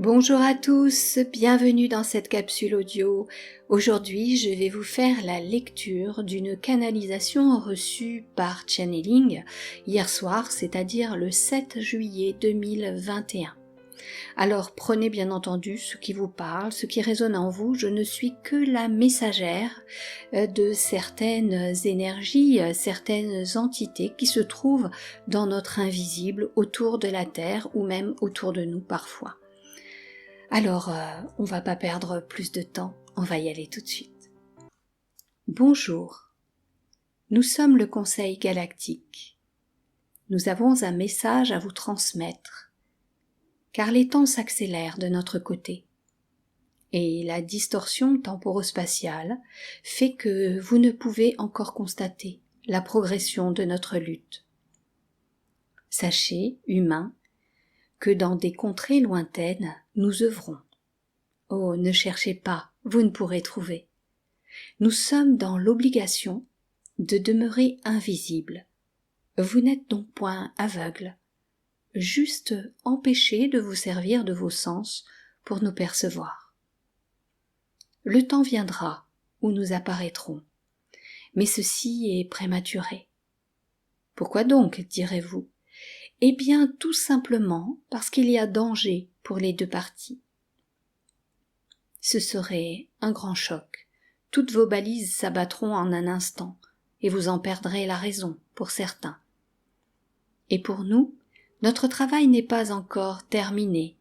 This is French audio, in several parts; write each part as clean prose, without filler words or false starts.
Bonjour à tous, bienvenue dans cette capsule audio. Aujourd'hui, je vais vous faire la lecture d'une canalisation reçue par Channeling hier soir, c'est-à-dire le 7 juillet 2021. Alors prenez bien entendu ce qui vous parle, ce qui résonne en vous. Je ne suis que la messagère de certaines énergies, certaines entités qui se trouvent dans notre invisible, autour de la Terre ou même autour de nous parfois. Alors, on va pas perdre plus de temps, on va y aller tout de suite. Bonjour, nous sommes le Conseil Galactique. Nous avons un message à vous transmettre, car les temps s'accélèrent de notre côté, et la distorsion temporo-spatiale fait que vous ne pouvez encore constater la progression de notre lutte. Sachez, humains, que dans des contrées lointaines, nous œuvrons. Oh, ne cherchez pas, vous ne pourrez trouver. Nous sommes dans l'obligation de demeurer invisibles. Vous n'êtes donc point aveugles, juste empêchés de vous servir de vos sens pour nous percevoir. Le temps viendra où nous apparaîtrons, mais ceci est prématuré. Pourquoi donc, direz-vous ? Eh bien, tout simplement parce qu'il y a danger pour les deux parties. Ce serait un grand choc. Toutes vos balises s'abattront en un instant, et vous en perdrez la raison, pour certains. Et pour nous, notre travail n'est pas encore terminé.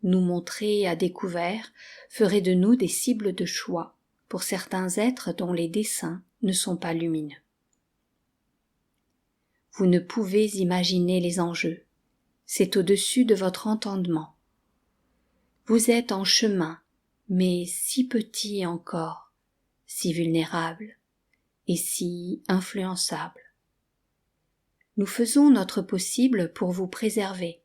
Nous montrer à découvert ferait de nous des cibles de choix pour certains êtres dont les desseins ne sont pas lumineux. Vous ne pouvez imaginer les enjeux. C'est au-dessus de votre entendement. Vous êtes en chemin, mais si petit encore, si vulnérable et si influençable. Nous faisons notre possible pour vous préserver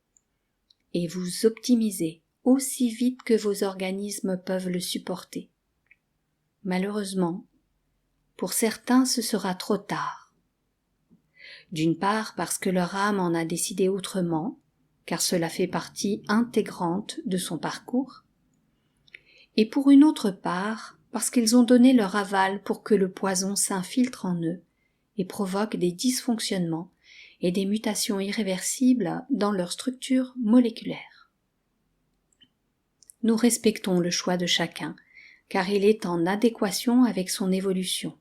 et vous optimiser aussi vite que vos organismes peuvent le supporter. Malheureusement, pour certains ce sera trop tard. D'une part parce que leur âme en a décidé autrement, car cela fait partie intégrante de son parcours, et pour une autre part parce qu'ils ont donné leur aval pour que le poison s'infiltre en eux et provoque des dysfonctionnements et des mutations irréversibles dans leur structure moléculaire. Nous respectons le choix de chacun, car il est en adéquation avec son évolution,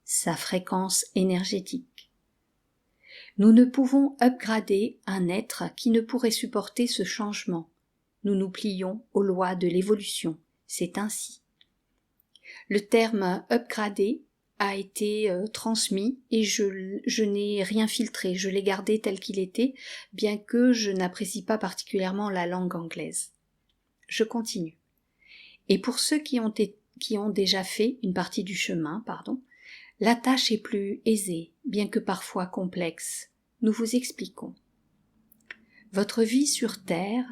sa fréquence énergétique. Nous ne pouvons upgrader un être qui ne pourrait supporter ce changement. Nous nous plions aux lois de l'évolution, c'est ainsi. Le terme upgrader a été transmis et je n'ai rien filtré, je l'ai gardé tel qu'il était, bien que je n'apprécie pas particulièrement la langue anglaise. Je continue. Et pour ceux qui ont déjà fait une partie du chemin, la tâche est plus aisée, bien que parfois complexe. Nous vous expliquons. Votre vie sur Terre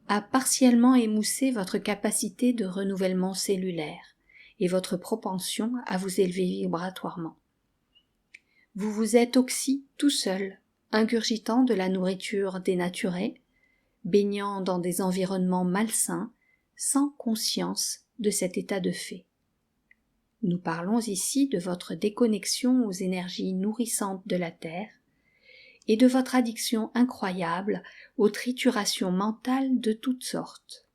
a partiellement émoussé votre capacité de renouvellement cellulaire et votre propension à vous élever vibratoirement. Vous vous êtes oxy tout seul, ingurgitant de la nourriture dénaturée, baignant dans des environnements malsains, sans conscience de cet état de fait. Nous parlons ici de votre déconnexion aux énergies nourrissantes de la Terre et de votre addiction incroyable aux triturations mentales de toutes sortes.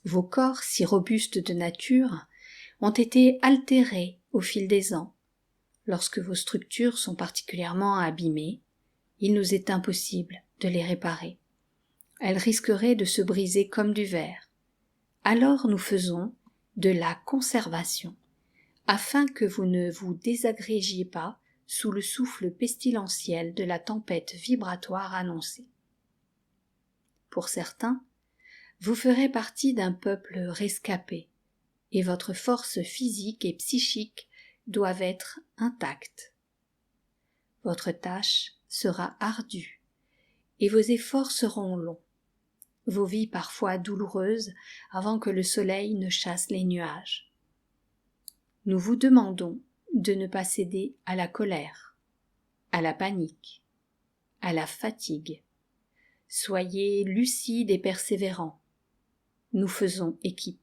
Vos corps si robustes de nature ont été altérés au fil des ans. Lorsque vos structures sont particulièrement abîmées, il nous est impossible de les réparer. Elles risqueraient de se briser comme du verre. Alors nous faisons de la conservation, afin que vous ne vous désagrégiez pas sous le souffle pestilentiel de la tempête vibratoire annoncée. Pour certains, vous ferez partie d'un peuple rescapé, et votre force physique et psychique doivent être intactes. Votre tâche sera ardue, et vos efforts seront longs. Vos vies parfois douloureuses avant que le soleil ne chasse les nuages. Nous vous demandons de ne pas céder à la colère, à la panique, à la fatigue, Soyez lucide et persévérant. Nous faisons équipe.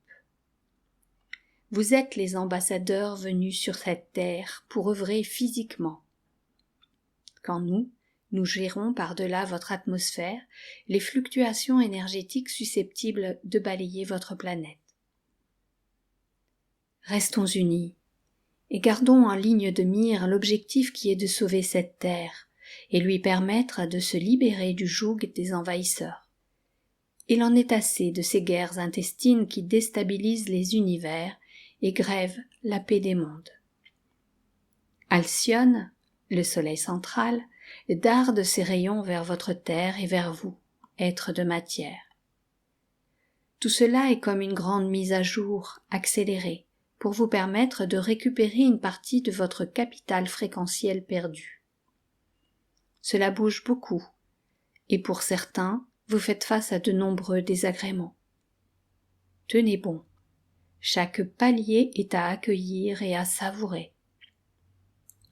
Vous êtes les ambassadeurs venus sur cette terre pour œuvrer physiquement. Quand nous gérons par-delà votre atmosphère les fluctuations énergétiques susceptibles de balayer votre planète. Restons unis et gardons en ligne de mire l'objectif qui est de sauver cette terre et lui permettre de se libérer du joug des envahisseurs. Il en est assez de ces guerres intestines qui déstabilisent les univers et grèvent la paix des mondes. Alcyone, le soleil central, darde ses rayons vers votre terre et vers vous, êtres de matière. Tout cela est comme une grande mise à jour accélérée pour vous permettre de récupérer une partie de votre capital fréquentiel perdu. Cela bouge beaucoup, et pour certains, vous faites face à de nombreux désagréments. Tenez bon, chaque palier est à accueillir et à savourer.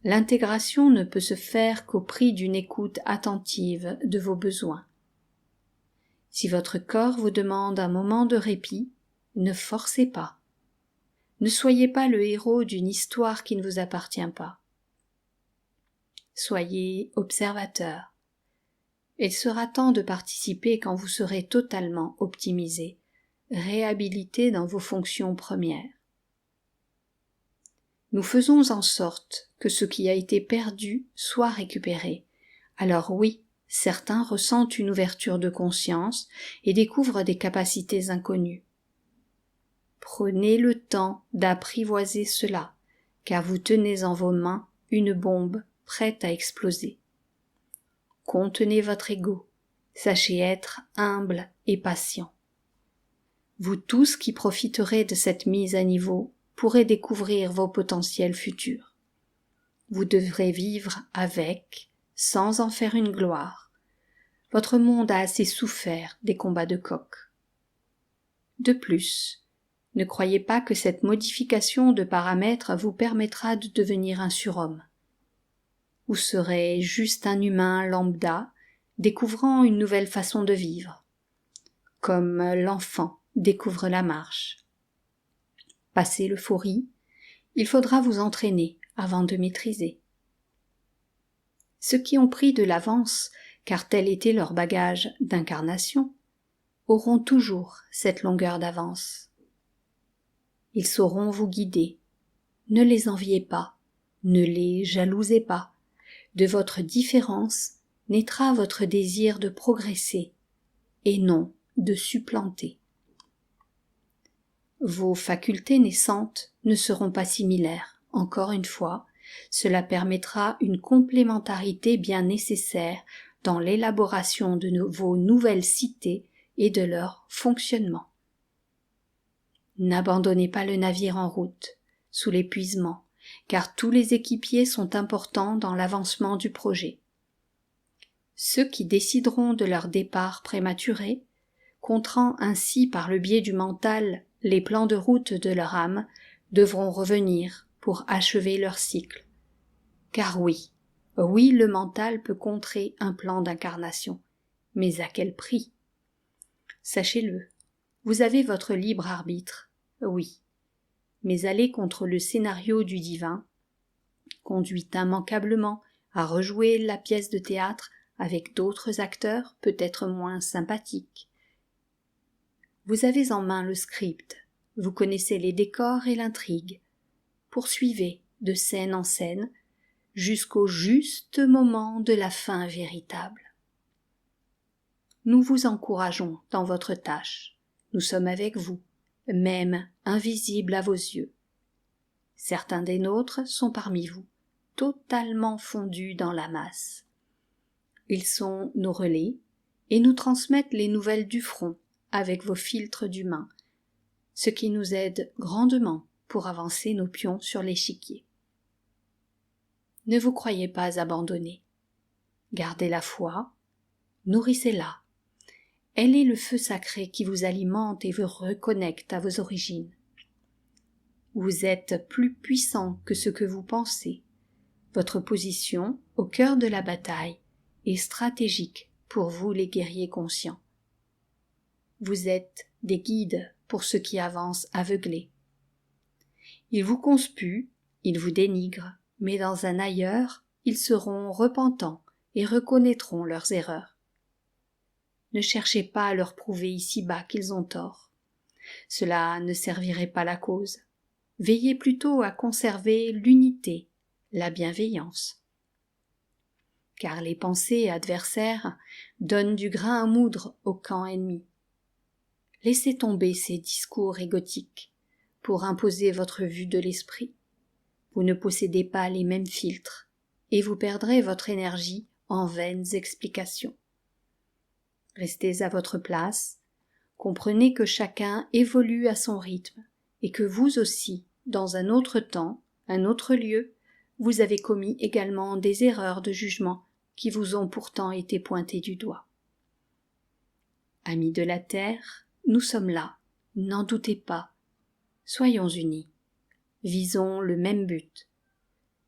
L'intégration ne peut se faire qu'au prix d'une écoute attentive de vos besoins. Si votre corps vous demande un moment de répit, ne forcez pas. Ne soyez pas le héros d'une histoire qui ne vous appartient pas. Soyez observateur. Il sera temps de participer quand vous serez totalement optimisé, réhabilité dans vos fonctions premières. Nous faisons en sorte que ce qui a été perdu soit récupéré. Alors oui, certains ressentent une ouverture de conscience et découvrent des capacités inconnues. Prenez le temps d'apprivoiser cela, car vous tenez en vos mains une bombe prête à exploser. Contenez votre ego, sachez être humble et patient. Vous tous qui profiterez de cette mise à niveau pourrez découvrir vos potentiels futurs. Vous devrez vivre avec, sans en faire une gloire. Votre monde a assez souffert des combats de coq. De plus, ne croyez pas que cette modification de paramètres vous permettra de devenir un surhomme. Vous serez juste un humain lambda, découvrant une nouvelle façon de vivre, comme l'enfant découvre la marche. Passé l'euphorie, il faudra vous entraîner avant de maîtriser. Ceux qui ont pris de l'avance, car tel était leur bagage d'incarnation, auront toujours cette longueur d'avance. Ils sauront vous guider. Ne les enviez pas, ne les jalousez pas. De votre différence naîtra votre désir de progresser et non de supplanter. Vos facultés naissantes ne seront pas similaires. Encore une fois, cela permettra une complémentarité bien nécessaire dans l'élaboration de vos nouvelles cités et de leur fonctionnement. N'abandonnez pas le navire en route, sous l'épuisement, car tous les équipiers sont importants dans l'avancement du projet. Ceux qui décideront de leur départ prématuré, contrant ainsi par le biais du mental les plans de route de leur âme, devront revenir pour achever leur cycle. Car oui, le mental peut contrer un plan d'incarnation, mais à quel prix? Sachez-le, vous avez votre libre arbitre, oui, mais aller contre le scénario du divin conduit immanquablement à rejouer la pièce de théâtre avec d'autres acteurs peut-être moins sympathiques. Vous avez en main le script, vous connaissez les décors et l'intrigue. Poursuivez de scène en scène jusqu'au juste moment de la fin véritable. Nous vous encourageons dans votre tâche. Nous sommes avec vous, même invisibles à vos yeux. Certains des nôtres sont parmi vous, totalement fondus dans la masse. Ils sont nos relais et nous transmettent les nouvelles du front avec vos filtres d'humains, ce qui nous aide grandement pour avancer nos pions sur l'échiquier. Ne vous croyez pas abandonnés. Gardez la foi, nourrissez-la. Elle est le feu sacré qui vous alimente et vous reconnecte à vos origines. Vous êtes plus puissant que ce que vous pensez. Votre position, au cœur de la bataille, est stratégique pour vous les guerriers conscients. Vous êtes des guides pour ceux qui avancent aveuglés. Ils vous conspuent, ils vous dénigrent, mais dans un ailleurs, ils seront repentants et reconnaîtront leurs erreurs. Ne cherchez pas à leur prouver ici-bas qu'ils ont tort. Cela ne servirait pas la cause. Veillez plutôt à conserver l'unité, la bienveillance. Car les pensées adversaires donnent du grain à moudre au camp ennemi. Laissez tomber ces discours égotiques pour imposer votre vue de l'esprit. Vous ne possédez pas les mêmes filtres et vous perdrez votre énergie en vaines explications. Restez à votre place, comprenez que chacun évolue à son rythme et que vous aussi, dans un autre temps, un autre lieu, vous avez commis également des erreurs de jugement qui vous ont pourtant été pointées du doigt. Amis de la terre, nous sommes là, n'en doutez pas. Soyons unis, visons le même but.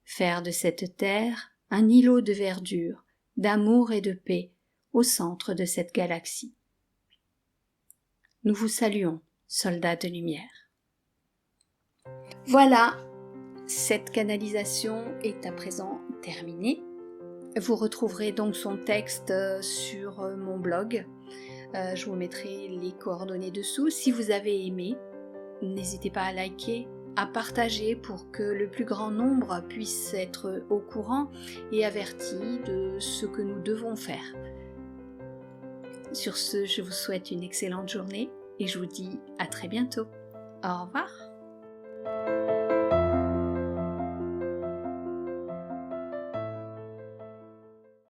Faire de cette terre un îlot de verdure, d'amour et de paix au centre de cette galaxie. Nous vous saluons, soldats de lumière. Voilà, cette canalisation est à présent terminée. Vous retrouverez donc son texte sur mon blog. Je vous mettrai les coordonnées dessous. Si vous avez aimé, n'hésitez pas à liker, à partager pour que le plus grand nombre puisse être au courant et averti de ce que nous devons faire. Sur ce, je vous souhaite une excellente journée et je vous dis à très bientôt. Au revoir.